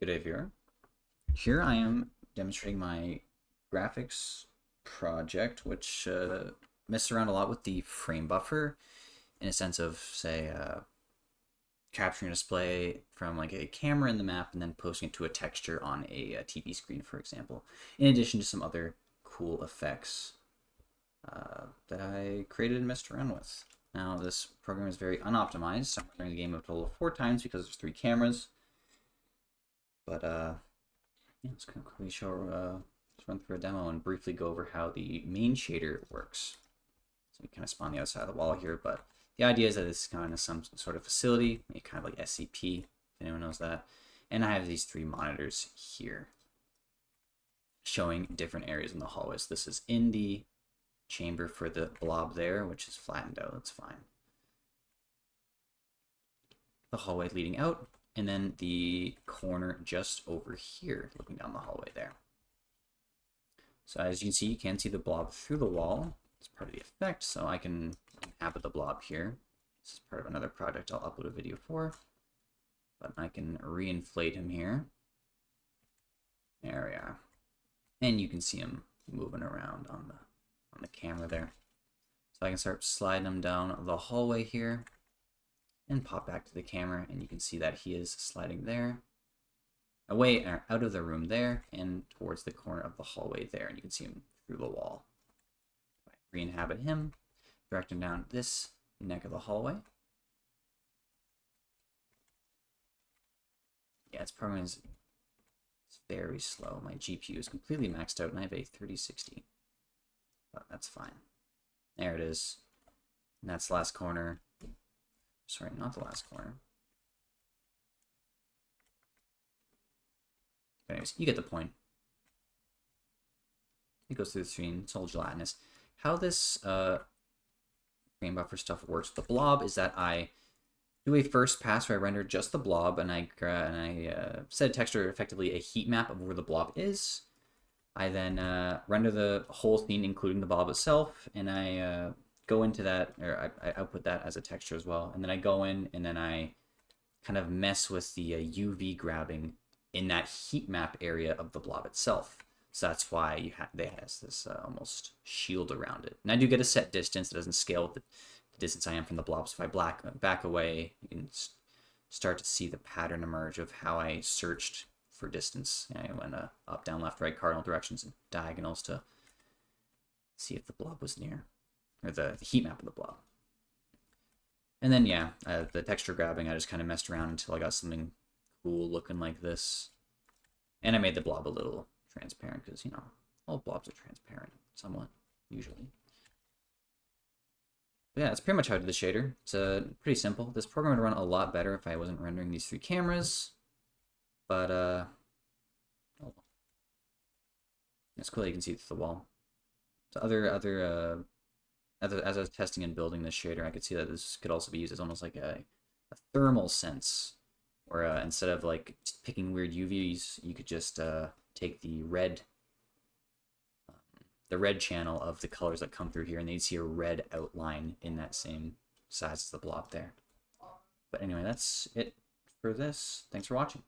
Good day, viewer. Here I am demonstrating my graphics project, which messed around a lot with the frame buffer in a sense of, say, capturing a display from like a camera in the map and then posting it to a texture on a TV screen, for example, in addition to some other cool effects that I created and messed around with. Now, this program is very unoptimized, so I'm running the game a total of 4 times because there's 3 cameras. But yeah, let's quickly let's run through a demo and briefly go over how the main shader works. So we kind of spawn the outside of the wall here, but the idea is that it's kind of some sort of facility, kind of like SCP, if anyone knows that. And I have these 3 monitors here showing different areas in the hallways. This is in the chamber for the blob there, which is flattened out. That's fine. The hallway leading out, and then the corner just over here, looking down the hallway there. So as you can see the blob through the wall. It's part of the effect, so I can inhabit the blob here. This is part of another project I'll upload a video for. But I can reinflate him here. There we are. And you can see him moving around on the camera there. So I can start sliding him down the hallway here and pop back to the camera, and you can see that he is sliding there, away out of the room there, and towards the corner of the hallway there, and you can see him through the wall. If I re-inhabit him, direct him down this neck of the hallway. Yeah, its program is very slow. My GPU is completely maxed out, and I have a 3060, but that's fine. There it is, and that's the last corner. Sorry, not the last corner. But anyways, you get the point. It goes through the screen. It's all gelatinous. How this frame buffer stuff works with the blob is that I do a first pass where I render just the blob, and I set a texture, effectively a heat map of where the blob is. I then render the whole scene, including the blob itself, and I go into that, or I output that as a texture as well. And then I go in and then I kind of mess with the UV grabbing in that heat map area of the blob itself. So that's why they has this almost shield around it. And I do get a set distance that doesn't scale with the distance I am from the blob. So if I back away, you can start to see the pattern emerge of how I searched for distance. I went up, down, left, right, cardinal directions and diagonals to see if the blob was near, or the heat map of the blob. And then, yeah, the texture grabbing, I just kind of messed around until I got something cool looking like this. And I made the blob a little transparent because, you know, all blobs are transparent somewhat, usually. But yeah, that's pretty much how I did the shader. It's pretty simple. This program would run a lot better if I wasn't rendering these 3 cameras. But, oh. It's cool that you can see through the wall. So as I was testing and building this shader, I could see that this could also be used as almost like a thermal sense, where instead of like just picking weird UVs, you could just take the red channel of the colors that come through here, and then you'd see a red outline in that same size as the blob there. But anyway, that's it for this. Thanks for watching.